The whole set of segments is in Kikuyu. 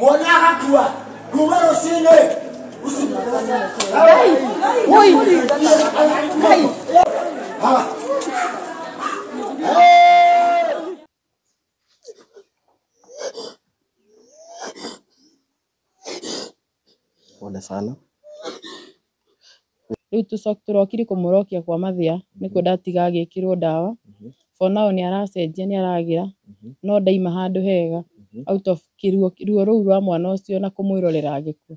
mwana agakua kuma rucini Pole sana. Riu turokire kumurokia kwa mathia nikuo ndatiga agikirwo ndawa for now ni aracenjia ni aragira no ndaima handu hega out of ruo ruu rwa mwana ucio na kumwirorera agikua.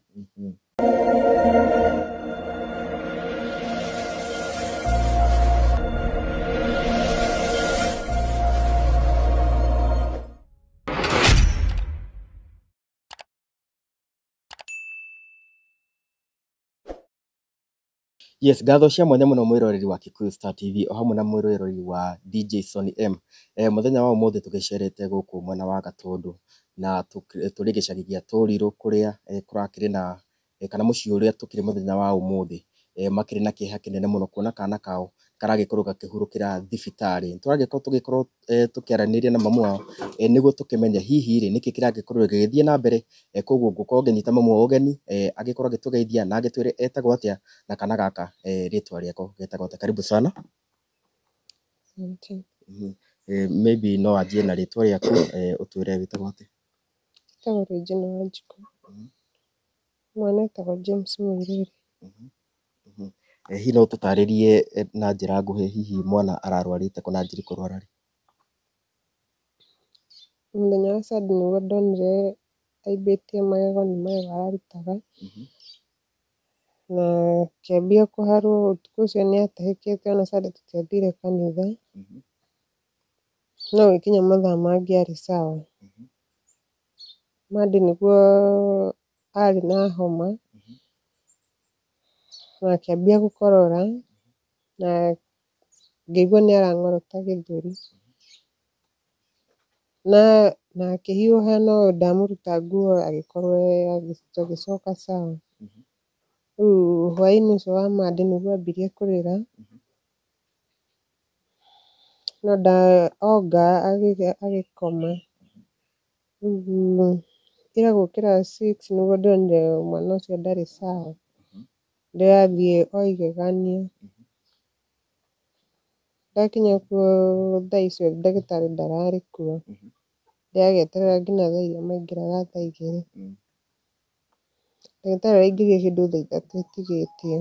Yes, gatho cia mwanya muno mwiroreri wa Kikuyu Star TV o hamwe na mwiroreri wa DJ Sonny M. Muthenya wa umuthi tugicerete guku mwena wa Gatundu na turi gicagi gia Turiru kuria kurakiri na kana mucii uria tukiri muthenya wa umuthi makiri na kiha kinene muno kuona kana kao karagikorwo gakihurukira thibitari. Turagikorwo tukiaraniria na mamu wao niguo tukimenya hihi ri niki kiragikorwo gigithie na mbere koguo ngukorwo nginyita mamu wao ugeni agikorwo agitugeithia na agitwire etagwo atia na kana gaka ritwa riako getagwo atia. Karibu sana. Maybe no anjie na ritwa riaku utwire witagwo atia. Etagwo Regina Wanjiku. Mwana etagwo James Muiruri. Hihi no tutaririe na njira nguhi hihi mwana ararwarite kuna njiri kurwara ri? Muthenya wa Sunday niguo ndonire aimbitie magego ni magego ararutaga na kiambia kuharwo utuku ucio ni atahikite ona Sunday tutiathire kanitha no gikinya mathaa mangi ari sawa. Monday niguo ari na homa na akiambia gukorora na ngĩigua nĩ arang'orota gĩthũri na akĩhiũha no ndamũruta nguo agĩkorwo agĩcoka sawa. Rĩu hwaĩ-inĩ ũcio wa Monday nĩguo ambirie kũrĩra no onga agĩkoma. Rĩu ira gũkĩra 6 nĩguo ndonire mwana ũcio ndarĩ sawa ndĩrathiĩ o igegania. Ndakinya kuo thaa icio ndagĩtarĩ ndararĩ kuo ndĩragĩeterera nginya thaa iria maingĩraga thaa 2. Ndagĩtarĩ araingĩrire kĩndũ thaa 3 ĩtigĩtie.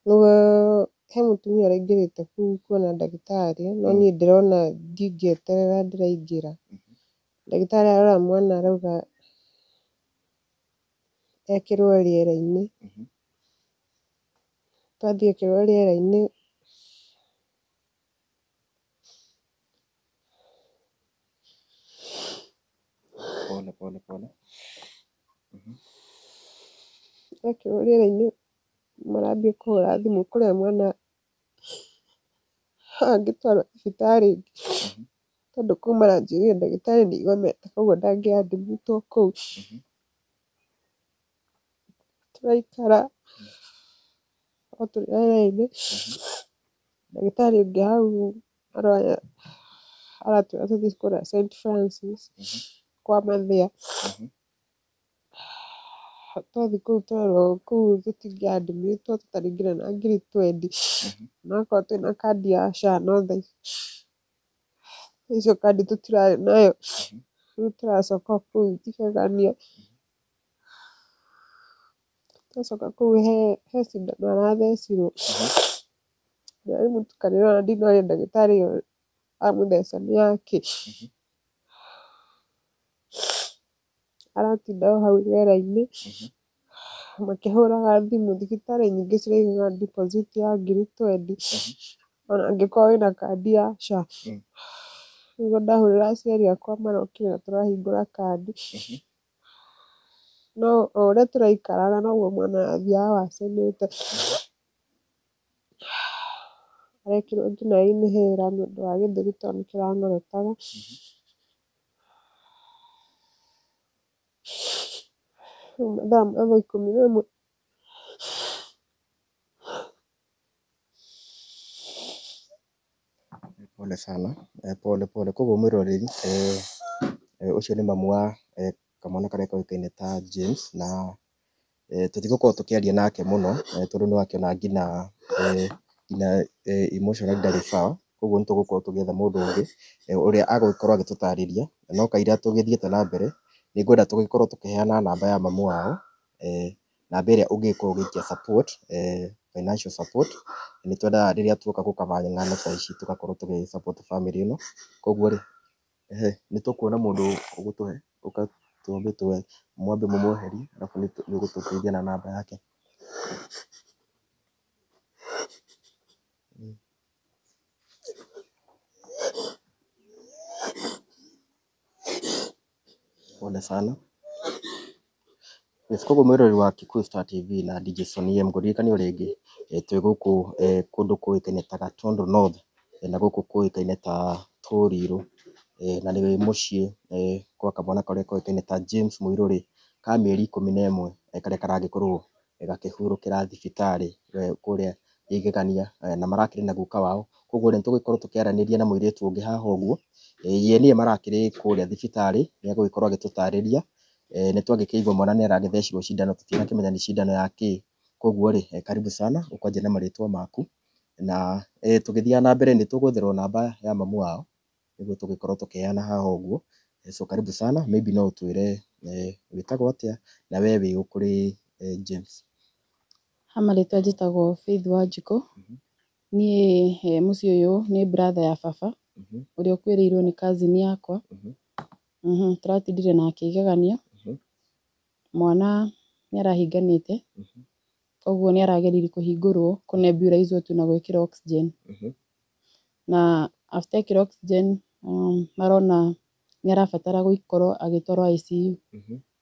Nĩguo he mũtumia ũraingĩrĩte kũu kuona ndagĩtarĩ no niĩ ndĩrona ndingĩeterera ndĩraingĩra. Ndagĩtarĩ arora mwana arauga ekĩrwo rĩera-inĩ. Twathiĩ ekĩrwo rĩera-inĩ ekĩrwo rĩera-inĩ marambia kũhũra thimũ kũrĩa mwana angĩtwarwo thibitarĩ ĩngĩ tondũ kũu maranjĩrire ndagĩtarĩ nĩ igomete koguo ndangĩadmit wo kũu. Tũraikara o tũrĩ o raini ndagĩtarĩ ũngĩ hau aratwĩra tũthiĩ kũrĩa St Francis kwa mathĩa. Twathiĩ kũu twerwo kũu tũtingĩadmit wo tũtaringĩre na ngiri 20 onakorwo twĩna kandi ya SHA no thaa icio kandi tũtirarĩ nayo. Rĩu tũracoka kũu igegania twacoka kũu he cindano arathecirwo yarĩ mũtukanĩre ona ndinoria ndagĩtarĩ ũyũ amũtheca nĩ yakĩ. Aratinda o hau rĩera-inĩ makĩhũraga thimũ thibitarĩ nyingĩ ciraigaga deposit ya ngiri 20 ona angĩkorwo wĩna kandi ya SHA. Nĩguo ndahũrĩra aciari akwa marokire na tũrahingũra kandi no o ũrĩa tũraikaraga noguo mwana athiaga wacenete. Arekĩrwo nginya inhaler nĩũndũ wa gĩthũri tondũ nĩ kĩrang'orotaga. Rĩu mathaa ma thaa 11 Pole sana. Pole. Koguo mwĩroreri Ucio nĩ mamu wa kamwana karĩa koĩkaine ta James, na tũtigũkorwo tũkĩaria nake mũno tondũ nĩ wakĩona nginya emotionally ndarĩ sawa, koguo nĩ tũgũkorwo tũgĩetha mũndũ ũngĩ ũrĩa agũgĩkorwo agĩtũtarĩria, no kaira tũgĩthiĩte na mbere nĩ ngwenda tũgĩkorwo tũkĩheana namba ya mamu wao, namba ĩrĩa ũngĩkorwo ũgĩtia support, financial support. Nĩ twendaga rĩrĩa tuoka gũkabanga ng'ano ta ici tũgakorwo tũgĩ support family ĩno, koguo rĩ nĩ tũkuona mũndũ ũgũtũhe twambe mwambe mũmweherie arabu nĩ ũgũtũteithia na namba yake. Pole sana. Yes, koguo mwĩroreri wa Kikuyu Star TV na DJ Sonny M, ngũririkanie o rĩngĩ twĩ gũkũ kũndũ kũĩkaine ta Gatundu North, na gũkũ kũĩkaine ta Tũrirũ, na nĩ mũciĩ kwa kamwana karĩa koĩkaine ta James Mũirũ ka mĩeri 11 karĩa karagĩkorwo gakĩhurũkĩra thibitarĩ kũrĩa igegania, na marakĩrĩ na guka wao. Koguo nĩ tũgũgĩkorwo tũkĩaranĩria na mũirĩtu ũngĩ haha ũguo, ye niĩ marakĩrĩ kũrĩa thibitarĩ, nĩ agũgĩkorwo agĩtũtarĩria. Nĩ twagĩkĩigua mwana nĩ aragĩthecirwo cindano, tũtinakĩmenya nĩ cindano ya kĩ. Koguo rĩ karibu sana ũkanjia na marĩtwa maku, na tũgĩthiaga na mbere nĩ tũgwetherwo namba ya mamu wao nĩguo tũgĩkorwo tũkĩheana haha ũguo. So karibu sana, maybe no ũtwĩre wĩtagwo atĩa na we wĩ ũ kũrĩ James? Ha marĩtwa njĩtagwo Faith Wanjikũ. Niĩ mũciĩ ũyũ nĩ brother ya baba ũrĩa ũkuĩrĩirwo nĩ cousin yakwa. Tũratindire nake igegania. Mwana nĩ arahinganĩte, koguo nĩ arageririe kũhingũrwo, kũnebulizewo tu na gwĩkĩra oxygen. Na after ekĩra oxygen marona nĩ arabatara gũkorwo agĩtwarwo ICU,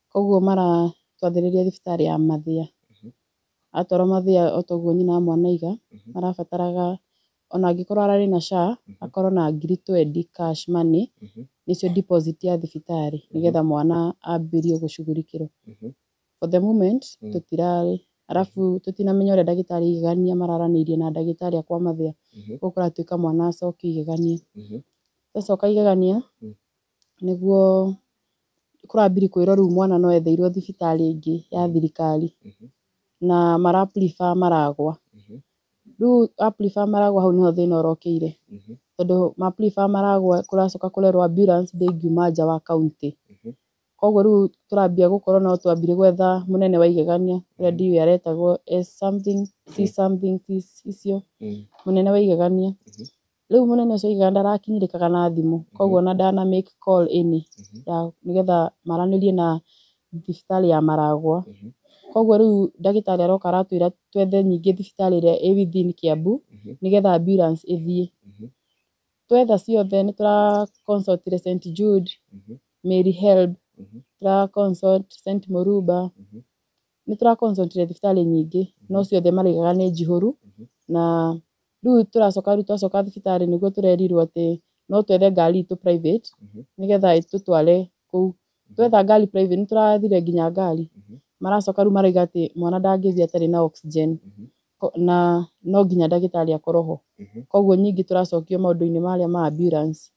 koguo maratwathĩrĩria thibitarĩ ya Mathia. Atwarwo Mathia o toguo nyina wa mwana aiga, marabataraga ona angĩkorwo ararĩ na SHA akorwo na 20,000 cash money, nĩcio deposit ya thibitarĩ, nĩgetha mwana ambĩrio gũcugurikĩrwo. For the moment tũtirarĩ, arabu tũtinamenya ũrĩa ndagĩtarĩ igegania mararanĩirie na ndagĩtarĩ akwa Mathia, koguo kũratuĩka mwana acokio igegania. Acoka igegania nĩguo kũrambĩrĩria kwĩrwo rĩu mwana no etheirwo thibitarĩ ĩngĩ ya thirikari, na mara prefer Maragwa. Rĩu a prefer Maragwa hau nĩho thĩna ũrokĩire, tondũ ma prefer Maragwa kũracoka kũrerwo ambulance ndĩngiuma nja wa kaũntĩ. Koguo rĩu tũrambia gũkorwo no twambire gwetha mũnene wa igegania ũrĩa ndiũĩ aretagwo S something C something icio, mũnene wa igegania. Rĩu mũnene ũcio igegania ndarakinyĩrĩkaga na thimũ, koguo ona ndana make call any ya nĩgetha maranĩrie na thibitarĩ ya Maragwa. Koguo rĩu ndagĩtarĩ aroka aratwĩra twethe ningĩ thibitarĩ ĩrĩa ĩ within Kiambu, nĩgetha ambulance ĩthiĩ. Twetha ciothe nĩ tũra consult St Jude, Mary Helb, tũra consult St Muruba, nĩ tũra consult thibitarĩ nyingĩ, no ciothe maraigaga nĩ njihũru. Na rĩu twacoka thibitarĩ nĩguo tũrerirwo atĩ no twethe ngari itũ private, nĩgetha ĩtũtware kũu. Twetha ngari private nĩ tũrathire nginya ngari, maracoka rĩu marauga atĩ mwana ndangĩthiĩ atarĩ na oxygen, na no nginya ndagĩtarĩ akorwo ho. Koguo nyingĩ tũracokio maũndũ-inĩ marĩa ma ambulance.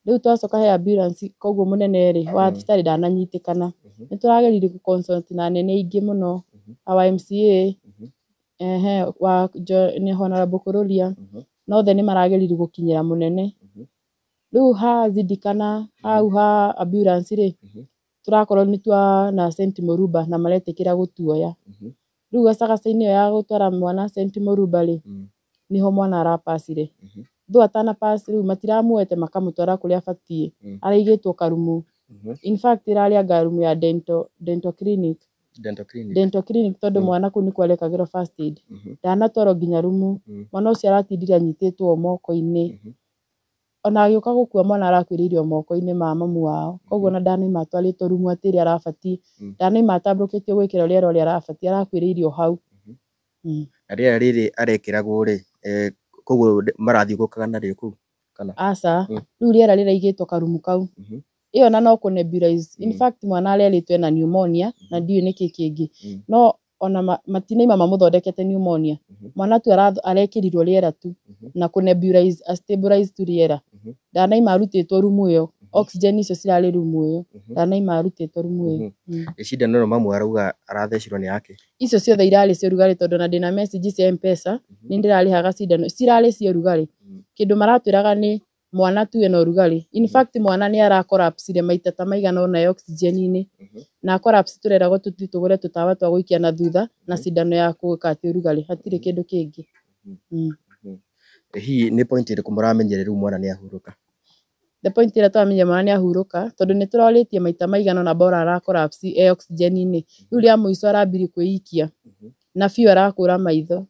Rĩu twacoka he ambulance, koguo mũnene wa thibitarĩ ndananyitĩkana. Nĩ tũrageririe gũ consult na anene aingĩ mũno, our MCA, nĩ Honorable Kururia, na othe nĩ marageririe gũkinyĩra mũnene. Rĩu hazindikana hau ha ambulance rĩ, tũrakorwo nĩ twana St Muruba na maretĩkĩra gũtuoya. Rĩu gacagaca-inĩ ĩyo ya gũtwara mwana St Muruba rĩ, niho mwana arapacire. Though atana pass rĩu matiramuoete makamũtwara kũrĩa abatiĩ, araigĩtwo karumu. In fact ĩrarĩ anga rumu ya dental clinic. Dental clinic tondũ mwana kũu nĩkuo arekagĩrwo first aid. Ndanatwarwo nginya rumu, mwana ũcio aratindire anyitĩtwo moko-inĩ. Ona agĩũka gũkua mwana arakuĩrĩire o moko-inĩ ma mamu wao, koguo ona ndanauma atwarĩtwo rumu atĩ ĩrĩa arabatiĩ, ndanauma atambũrũkĩtio gwĩkĩrwo rĩera ũrĩa arabatiĩ, arakuĩrĩire o hau. Na rĩera rĩrĩ arekĩragwo rĩ, koguo marathiũrũrũkaga narĩo kũu kana? Aca, rĩu rĩera rĩraigĩtwo karumu kau. Ĩyo ona no kũnebulize. In fact mwana arerĩtwo ena pneumonia na ndiũĩ nĩkĩ kĩngĩ. No ona matinaima mamũthondekete pneumonia. Mwana tu arekĩrirwo rĩera tu na kũnebulize, stabilize tu rĩera. Ndanaima arutĩtwo rumu ĩyo oxygen icio cirarĩ rumu ĩyo ndanaima arutĩtwo rumu ĩyo. Icindano no mamwe arauga arathecirwo nĩ yake. Icio ciothe irarĩ cia ũrugarĩ tondũ na ndĩna message cia M-Pesa nĩ ndĩrarĩhaga cindano cirarĩ cia ũrugarĩ. Kĩndũ maratwĩraga nĩ mwana tu ena ũrugarĩ. In fact mwana nĩ ara collapse maita ta maigana ũna oxygen-inĩ na collapse tũreragwo tũthiĩ tũgũre tũtawa twa gũikia na thutha na cindano ya gũkati ũrugarĩ hatirĩ kĩndũ kĩngĩ. Hihi nĩ point ĩrĩkũ mũramenyire rĩu mwana nĩ ahurũka? The point ĩrĩa twamenyire mwana nĩ ahurũka tondũ nĩ tũrorĩtie maita maigana ũna bora ara collapse oxygen-inĩ. Rĩu rĩa mũico arambirie kwĩikia na biũ arakũra maitho.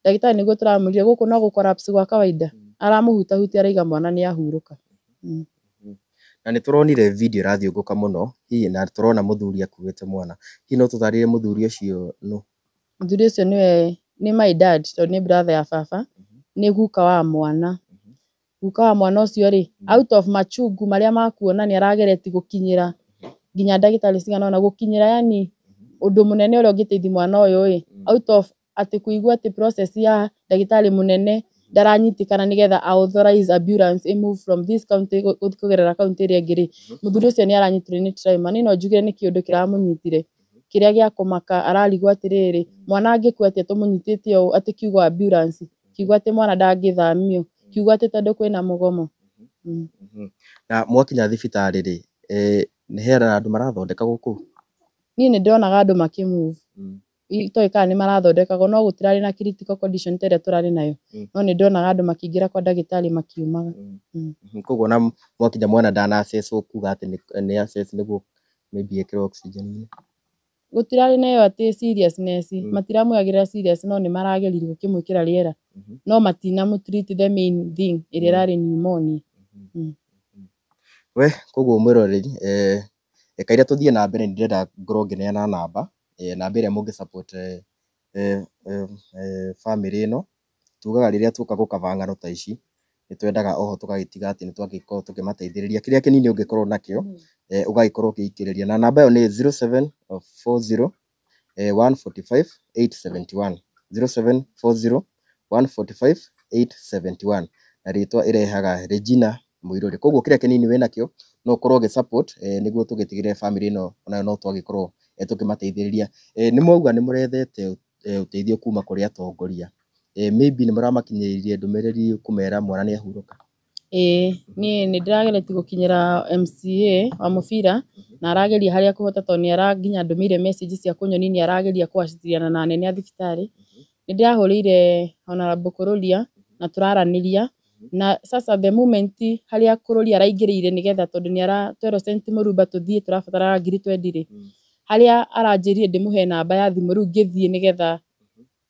Ndagĩtarĩ nĩguo tũramũrire gũkũ no gũ collapse gwa kawaida, aramũhutahutia arauga mwana nĩ ahurũka. Na nĩ tũronire video ĩrathiũngũka mũno hihi na tũrona mũthuri akuĩte mwana. Hihi no tũtarĩrie mũthuri ũcio nũ? Mũthuri ũcio nĩ my dad tondũ nĩ brother ya baba, nĩ guka wa mwana. Guka wa mwana ũcio rĩ, out of machungu marĩa makuona nĩ arageretie gũkinyĩra nginya ndagĩtarĩ cigana ũna gũkinyĩra yani ũndũ mũnene ũrĩa ũngĩteithia mwana ũyũ out of atĩ kũigua atĩ process ya ndagĩtarĩ mũnene ndaranyitĩkana nĩgetha authorize ambulance move from this county kũgerera county ĩrĩa ĩngĩ rĩ, mũthuri ũcio nĩ aranyitirwo nĩ trauma. Niĩ no njugire nĩ kĩũndũ kĩramũnyitire kĩrĩa gĩa kũmaka, ararigwo atĩrĩrĩ mwana angĩkua atĩa tũmũnyitĩte ũũ atĩ kiugo ambulance, kiugo atĩ mwana ndangĩthamio, kiugo atĩ tondũ kwĩna mũgomo. Na mwakinya thibitarĩ rĩ, nĩ hera andũ marathondeka gũkũ? Niĩ nĩ ndonaga andũ makĩmove, itoĩ kana nĩ marathondekagwo no gũtirarĩ na critical condition ta ĩrĩa tũrarĩ nayo, no nĩ ndonaga andũ makĩingĩra kwa ndagĩtarĩ makiumaga. Koguo na mwakinya mwana ndana access kuga atĩ nĩ access nĩguo maybe ĩkĩrwo oxygen? Gũtirarĩ nayo atĩ seriousness, matiramwagĩrĩra serious no nĩ marageririe gũkĩmwĩkĩra rĩera no matinamũtreat the main thing ĩrĩa ĩrarĩ pneumonia. We koguo mwĩroreri reka iria tũthiĩ na mbere, nĩ ndĩrenda ngorwo ngĩneana namba ĩrĩa mũngĩ support family ĩno. Tugaga rĩrĩa tuoka gũkaba ng'ano ta ici nĩ twendaga oho tũgagĩtiga atĩ nĩ twagĩkorwo tũkĩmateithĩrĩria kĩrĩa kĩnini ũngĩkorwo nakĩo ũgagĩkorwo ũgĩikĩrĩria, na namba ĩyo nĩ 0740 145 871 0740 145 871 na rĩtwa ĩrehaga Regina Mũirũrĩ. Koguo kĩrĩa kĩnini wĩnakĩo no ũkorwo ũgĩ support nĩguo tũgĩtigĩre family ĩno onayo no twagĩkorwo tũkĩmateithĩrĩria. Nĩ mwauga nĩ mũrethete ũteithio kuma kũrĩ atongoria, maybe nĩ mũramakinyĩririe ndũmĩrĩri kũmera mwana nĩ ahurũka? Niĩ nĩ ndĩrageretie gũkinyĩra MCA wa mũbira na arageria harĩa kũhota tondũ nĩ aranginya ndũmĩire message cia kũnyonia nĩ arageria kũaciriana na anene a thibitarĩ. Nĩ ndĩrahũrĩire Honorable Kũrũria na tũraranĩria na sasa the moment harĩa Kũrũria araingĩrĩire nĩgetha tondũ nĩ aratwerwo St Mũrumba tũthiĩ tũrabatara ngiri 20 rĩ, harĩa aranjĩrire ndĩmũhe namba ya thimũ rĩu ngĩthiĩ nĩgetha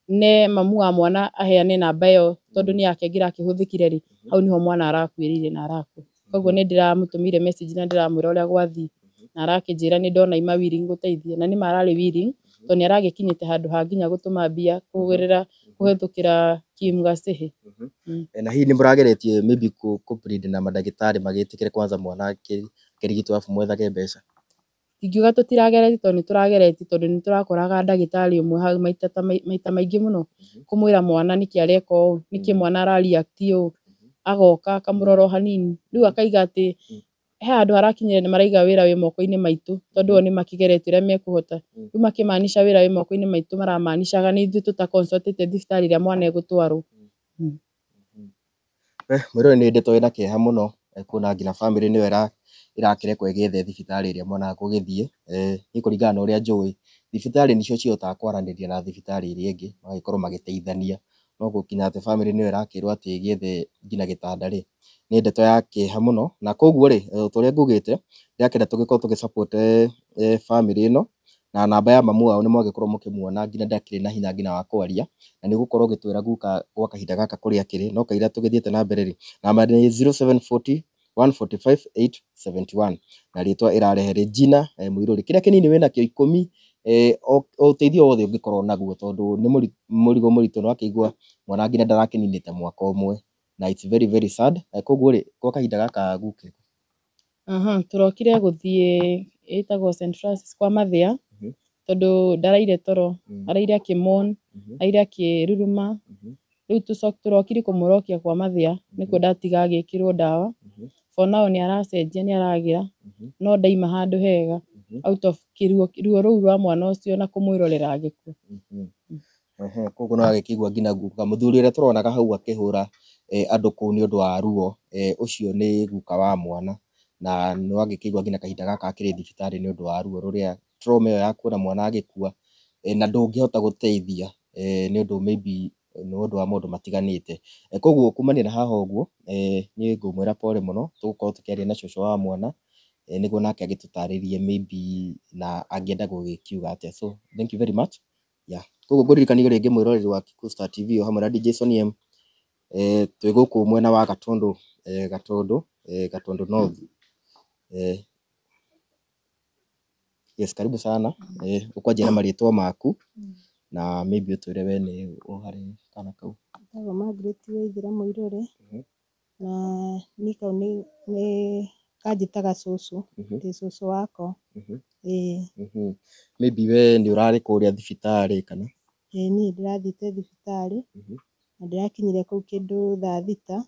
ne mamu wa mwana aheane namba ĩyo tondũ nĩ yake ĩngĩrakĩhũthĩkire rĩ, hau nĩho mwana arakuĩrĩire na arakua. Koguo nĩ ndĩramũtũmĩire message na ndĩramwĩra ũrĩa gwathiĩ na arakĩnjĩra nĩ ndona ima willing gũteithia na nĩ mararĩ willing tondũ nĩ aragĩkinyĩte handũ ha nginya gũtũma mbia kũhĩtũkĩra Kim Gacihi. Na hihi nĩ mũrageretie maybe plead na mandagĩtarĩ magĩtĩkĩre kwanza mwana akĩrigitwo arabu mwethage mbeca? Ingiuga tũtirageretie tondũ nĩ tũrageretie tondũ nĩ tũrakoraga ndagĩtarĩ ũmwe hau maita maingĩ mũno kũmwĩra mwana nĩkĩ areka ũũ, nĩkĩ mwana ara react ũũ, agoka akamũrora hanini rĩu akaiga atĩ he handũ harakinyĩra nĩ maraiga wĩra wĩ moko-inĩ maitũ tondũ o nĩ makĩgeretie ũrĩa mekũhota. Rĩu makĩmaanisha wĩra wĩ moko-inĩ maitũ maramaanishaga nĩ ithuĩ tũta-consult thibitarĩ ĩrĩa mwana egũtwarwo. Mũirũrĩ nĩ ndeto ĩna kĩeha mũno kuona nginya family nĩyo ĩrakĩrekwo ĩgĩethe thibitarĩ ĩrĩa mwana agũgĩthiĩ. Niĩ kũringana na ũrĩa njũĩ thibitarĩ nĩcio cihotaga kwaranĩria na thibitarĩ ĩrĩa ĩngĩ magagĩkorwo magĩteithania, no gũkinya atĩ family nĩyo ĩrakĩrwo atĩ ĩgĩethe nginya gĩtanda rĩ, nĩ ndeto ya kĩeha mũno. Na koguo rĩ, ta ũrĩa ngugĩte ndĩrakĩenda tũgĩkorwo tũgĩ support family ĩno, na namba ya mamu wao nĩ mwagĩkorwo mũkĩmuona nginya ndakĩrĩ na hinya nginya wa kwaria na nĩ gũkorwo ũgĩtwĩra guka gwa kahinda gaka kũrĩa kĩrĩ, no kaira tũgĩthiĩte na mbere rĩ, namba nĩ 0740 145 871 na rĩtwa ĩrarehe Regina Mũirũrĩ. Kĩrĩa kĩnini wĩnakĩo 10 o ũteithio wothe ũngĩkorwo naguo tondũ nĩ mũrigo mũritũ nĩ wakĩigua mwana nginya ndarakĩninĩte mwaka ũmwe na it's very very sad. Koguo rĩ, gwa kahinda gaka gũkĩ tũrokire gũthiĩ ĩtagwo St Francis kwa Mathia tondũ ndaraire toro, araire akĩmon, aire akĩruruma. Rĩu tũrokire kũmũrokia kwa Mathia nĩkuo ndatiga agĩkĩrwo ndawa for now nĩ aracenjia nĩ aragira no ndaima handũ hega out of ruo rũu rwa mwana ũcio na kũmwĩrorera agĩkua. Koguo no agĩkĩigua nginya guka mũthuri ũrĩa tũronaga hau akĩhũra andũ kũu nĩ ũndũ wa ruo ũcio nĩ guka wa mwana, na no agĩkĩigua nginya kahinda gaka akĩrĩ thibitarĩ nĩ ũndũ wa ruo rũrĩa trauma ĩyo ya kuona mwana agĩkua na ndũngĩhota gũteithia nĩ ũndũ maybe nĩ ũndũ wa maũndũ matiganĩte. Koguo kumania na haha ũguo niĩ ngũmwĩra pole mũno, tũgũkorwo tũkĩaria na cũcũ wa mwana nĩguo nake agĩtũtarĩrie maybe na angĩenda gũgĩkiuga atĩa. So thank you very much. Koguo ngũririkania rĩngĩ mwĩroreri wa Kikuyu Star TV o hamwe na DJ Sonny M, twĩ gũkũ mwena wa Gatundu North. Yes, karibu sana. Ũkwanjia na marĩtwa maku na maybe ũtwĩre we nĩ ũharĩ kana kau. Ndagwa Margaret Waithĩra Mũirũrĩ na niĩ kau nĩ kanjĩtaga cũcũ, ndĩ cũcũ wako. Maybe we nĩ ũrarĩ kũrĩa thibitarĩ kana? Niĩ ndĩrathiĩte thibitarĩ na ndĩrakinyire kũu kĩndũ thaa thita,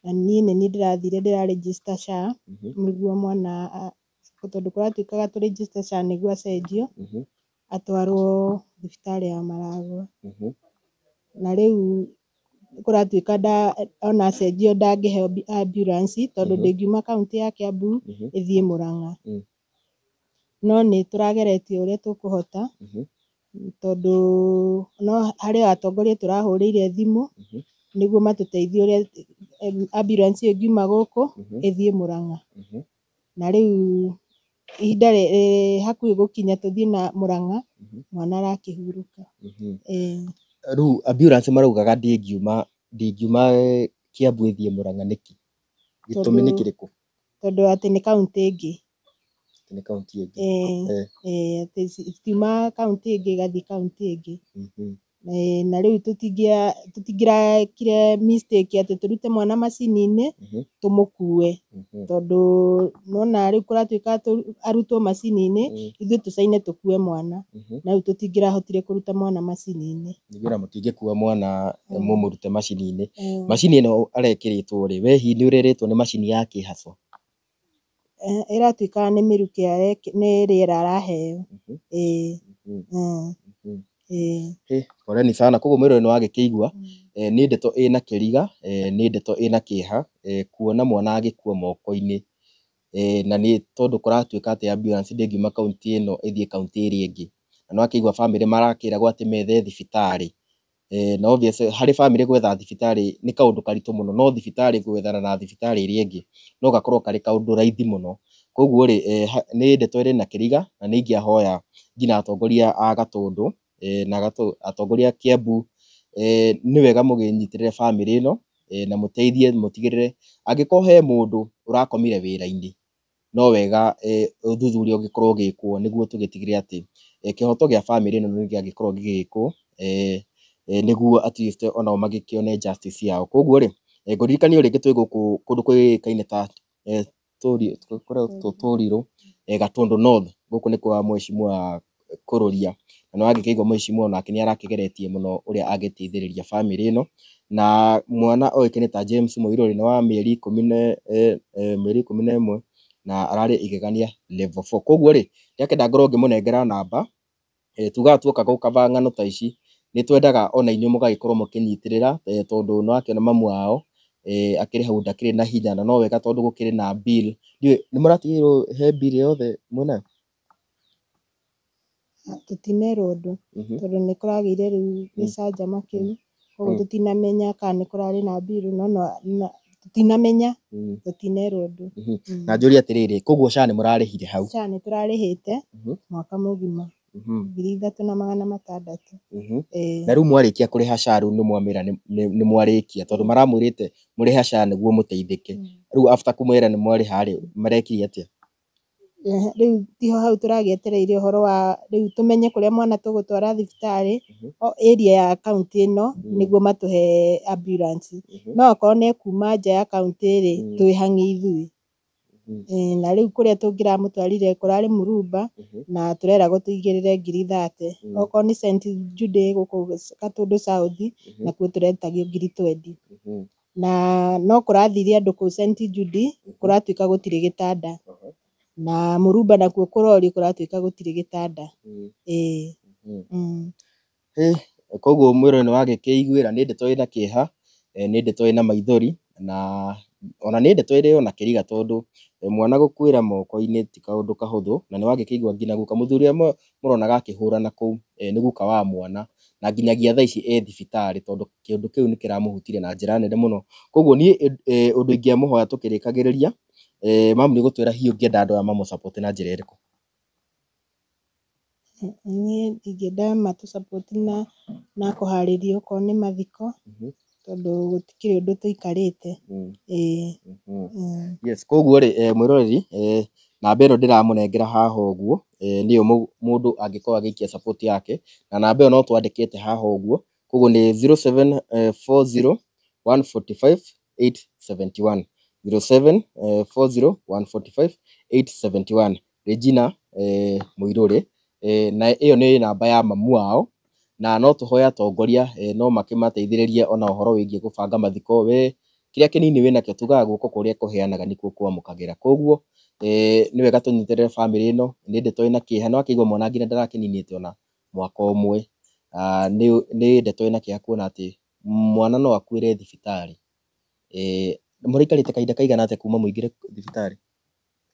na niĩ nĩ niĩ ndĩrathire ndĩra register SHA nĩguo mwana, tondũ kũratuĩkaga tũ register SHA nĩguo acenjio atwarwo thibitarĩ ya Maragwa. Na rĩu kũratuĩka ona acenjio ndangĩheo ambulance tondũ ndĩngiuma kaũntĩ ya Kiambu ĩthiĩ Mũrang'a. No nĩ tũrageretie ũrĩa tũkũhota tondũ no harĩ atongoria tũrahũrĩire thimũ nĩguo matũteithie ũrĩa ambulance ĩyo ĩngiuma gũkũ ĩthiĩ Mũrang'a. Na rĩu ihinda hakuhĩ gũkinya tũthiĩ na Mũrang'a mwana arakĩhurũka. Rĩu ambulance maraugaga ndĩngiuma Kiambu ĩthiĩ Mũrang'a nĩkĩ? Gĩtũmi nĩ kĩrĩkũ? Tondũ atĩ nĩ kaũntĩ ĩngĩ. Nĩ kaũntĩ ĩngĩ. Atĩ citiuma kaũntĩ ĩngĩ igathiĩ kaũntĩ ĩngĩ. Na rĩu tũtingĩrakire mistake atĩ tũrute mwana macini-inĩ tũmũkue, tondũ nona rĩu kũratuĩka arutwo macini-inĩ ithuĩ tũcaine tũkue mwana, na rĩu tũtingĩrahotire kũruta mwana macini-inĩ. Nĩgetha mũtingĩkua mwana mũmũrute macini-inĩ. Macini ĩno arekĩrĩtwo rĩ, we hihi nĩ ũrerĩtwo nĩ macini ya kĩ haswa? Ĩratuĩka nĩ mĩrukĩ nĩ rĩera araheo. Poleni sana. Koguo mwĩroreri nĩ wagĩkĩigua nĩ ndeto ĩna kĩriga, nĩ ndeto ĩna kĩeha kuona mwana agĩkua moko-inĩ, na nĩ tondũ kũratuĩka atĩ ambulance ndĩngiuma kaũntĩ ĩno ĩthiĩ kaũntĩ ĩrĩa ĩngĩ. Na nĩ wakĩigua bamĩrĩ marakĩragwo atĩ methe thibitarĩ, na obviously harĩ bamĩrĩ gwetha thibitarĩ nĩ kaũndũ karitũ mũno, no thibitarĩ gwethana na thibitarĩ ĩrĩa ĩngĩ no gakorwo karĩ kaũndũ raithi mũno. Koguo rĩ nĩ ndeto ĩrĩ na kĩriga na nĩ ingĩahoya nginya atongoria a Gatundu na atongoria a Kiambu, nĩ wega mũgĩnyitĩrĩre bamĩrĩ ĩno na mũteithie mũtigĩrĩre angĩkorwo he mũndũ ũrakomire wĩra-inĩ, no wega ũthuthuria ũngĩkorwo ũgĩkwo nĩguo tũgĩtigĩre atĩ kĩhoto gĩa bamĩrĩ ĩno nĩ gĩagĩkorwo gĩgĩkwo, nĩguo at least onao magĩkĩone justice yao. Koguo rĩ ngũririkania rĩngĩ twĩ gũkũ kũndũ kũĩkaine ta Tũrirũ, Gatundu North. Gũkũ nĩ kwa mheshimiwa Kururia, na nĩ wagĩkĩigua mheshimiwa nake nĩ arakĩgeretie mũno ũrĩa angĩteithĩrĩria bamĩrĩ ĩno, na mwana oĩkaine ta James Mũirũrĩ nĩ wa mĩeri 11 na ararĩ igegania level 4. Koguo rĩ ndakĩenda ngorwo ngĩmũnengera namba, tugaga tuoka gũkaba ng'ano ta ici nĩ twendaga ona inyuĩ mũgagĩkorwo mũkĩnyitĩrĩra, tondũ nĩ wakĩona mamu wao akĩrĩ hau ndakĩrĩ na hinya, na no wega tondũ gũkĩrĩ na bill. Nĩ mũratigĩrwo he bill yothe mwĩnayo? Tũtinerwo ũndũ tondũ nĩ kũragĩire rĩu gĩcanjama kĩu, koguo tũtinamenya kana nĩ kũrarĩ na bill, no tũtinamenya, tũtinerwo ũndũ. Na njũrie atĩrĩrĩ, koguo SHA nĩ mũrarĩhire hau? SHA nĩ tũrarĩhĩte mwaka mũgima 3,600. Na rĩu mwarĩkia kũrĩha SHA rĩu nĩ mwamĩra nĩ mwarĩkia, tondũ maramwĩrĩte mũrĩha SHA nĩguo mũteithĩke. Rĩu after kũmwĩra nĩ mwarĩha rĩ marekire atĩa? Rĩu tiho hau tũragĩetereire ũhoro wa rĩu tũmenye kũrĩa mwana tũgũtwara thibitarĩ area ya kaũntĩ ĩno nĩguo matũhe ambulance, no okorwo nĩ kuma nja ya kaũntĩ rĩ twĩhang'e ithuĩ. Na rĩu kũrĩa tũngĩramũtwarire kũrarĩ Murumba na tũreragwo tũigĩrĩre 30,000, okorwo nĩ St Jude gũkũ Gatundu South nakuo tũretagio 20,000. na no kũrathiire andũ kũu St Jude kũratuĩka gũtirĩ gĩtanda, na Murumba nakuo kũrorio kũratuĩka gũtirĩ gĩtanda. Ĩĩ. Koguo mwĩrĩ nĩ wagĩkĩiguĩra, nĩ ndeto ĩna kĩeha, nĩ ndeto ĩna maithori, na ona nĩ ndeto ĩrĩ ona kĩriga, tondũ mwana gũkuĩra moko-inĩ ti kaũndũ kahũthũ, na nĩ wagĩkĩigua nginya guka mũthuri ũrĩa mũronaga akĩhũrana kũu nĩ guka wa mwana, na nginyagia thaa ici thibitarĩ, tondũ kĩũndũ kĩu nĩ kĩramũhutirie na njĩra nene mũno. Koguo niĩ ũndũ ingĩamũhoya tũkĩrĩkagĩrĩria, mamu nĩ gũtwĩra hiũ ũngĩenda andũ aya mamũ support na njĩra ĩrĩkũ? Niĩ ingĩenda matũ support na kũharĩria okorwo nĩ mathiko, tondũ gũtikĩrĩ ũndũ tũikarĩte. Ĩĩ. Yes, koguo rĩ mwĩroreri, namba ĩno ndĩramũnengera haha ũguo, nĩyo mũndũ angĩkorwo agĩikia support yake, na namba ĩyo no twandĩkĩte haha ũguo, koguo nĩ 0740 145 871, 0740 145 871, Regina Mũirũrĩ, na ĩyo nĩ namba ya mamu wao, na no tũhoe atongoria no makĩmateithĩrĩrie ona ũhoro wĩgiĩ gũbanga mathiko. We kĩrĩa kĩnini wĩnakĩo tugaga guoko kũrĩa kũheanaga nĩkuo kwamũkagĩra, koguo nĩ wega tũnyitĩrĩre bamĩrĩ ĩno, nĩ ndeto ĩna kĩeha, nĩ wakĩigua mwana nginya ndarakĩninĩte ona mwaka ũmwe, nĩ ndeto ĩna kĩeha kuona atĩ mwana no akuĩre thibitarĩ. Mũraikarĩte kahinda kaigana atĩa kuma mũingĩre thibitarĩ?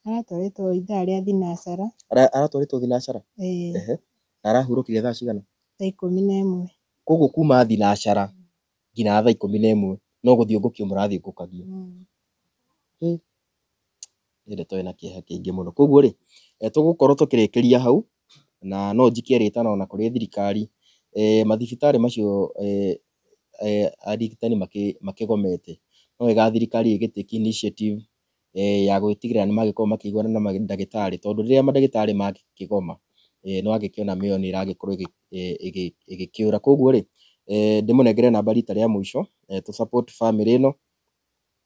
Aratwarĩtwo ithaa rĩa thinacara. Aratwarĩtwo thinacara? Ĩĩ. Na arahurũkire thaa cigana? Thaa 11. Koguo kuma thinacara nginya thaa 11 no gũthiũngũkio mũrathiũngũkagio. Nĩ ndeto ĩna kĩeha kĩingĩ mũno. Koguo rĩ, tũgũkorwo tũkĩrĩkĩria hau, na no njikie rĩtana ona kũrĩ thirikari, mathibitarĩ macio arigitani makĩgomete, no wega thirikari ĩgĩtake initiative ya gwĩtigĩrĩra nĩ magĩkorwo makĩiguana na mandagĩtarĩ, tondũ rĩrĩa mandagĩtarĩ makĩgoma, nĩ wagĩkĩona mĩoyo nĩ ĩragĩkorwo ĩgĩkĩũra. Koguo rĩ, ndĩmũnengere namba rita rĩa mũico, tũ support bamĩrĩ ĩno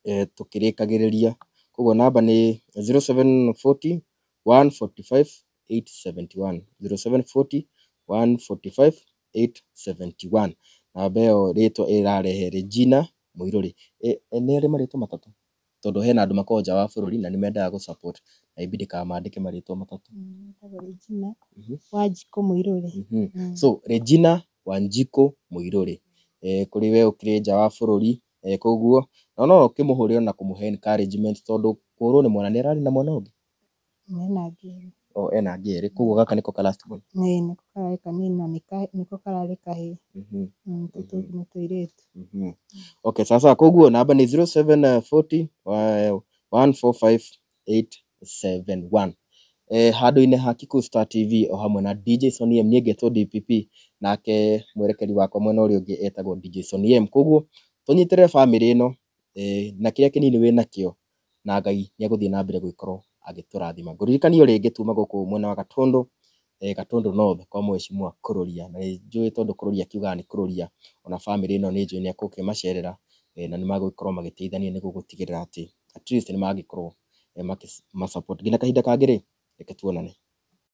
tũkĩrĩkagĩrĩria. Koguo namba nĩ 0740 145 871, 0740 145 871. Namba ĩyo rĩtwa ĩrarehe Regina Mũirũrĩ. Nĩ arĩ marĩtwa matatũ, tondũ hena andũ makoragwo nja wa bũrũri na nĩ mendaga gũ support, na ibidi kamandĩke marĩtwa matatũ. Regina Wanjikũ Mũirũrĩ. So Regina Wanjikũ Mũirũrĩ, kũrĩ we ũkĩrĩ nja wa bũrũri, koguo no ũkĩmũhũrĩre na kũmũhe encouragement, tondũ kũhũrwo nĩ mwana, nĩ ararĩ na mwana ũngĩ? Ena angĩ erĩ. Ena angĩ erĩ, koguo gaka nĩko ka last born? Ĩĩ, nĩko kararĩ kanini na nĩko kararĩ kahĩĩ. Tũtũ tũngĩ nĩ tũirĩtu. Okay, sasa koguo namba nĩ 0740 145 871. Handũ-inĩ ha Kikuyu Star TV o hamwe na DJ Sonny M, niĩ ngetwo DPP, nake mwerekeri wakwa mwena ũrĩa ũngĩ etagwo DJ Sonny M. Koguo tũnyitĩrĩre bamĩrĩ ĩno, na kĩrĩa kĩnini wĩnakĩo, na Ngai nĩ egũthiĩ na mbere gũgĩkorwo agĩtũrathima. Ngũririkanio rĩngĩ tuma gũkũ mwena wa Gatũndũ North kwa mheshimiwa Kururia, na nĩ njũĩ tondũ Kururia akiugaga nĩ Kururia, ona bamĩrĩ ĩno nĩ njũĩ nĩ egũkĩmacerera, na nĩ magũgĩkorwo magĩteithania nĩguo gũtigĩrĩra atĩ at least nĩ magĩkorwo ma support. Nginya kahinda kangĩ rĩ, reke tuonane.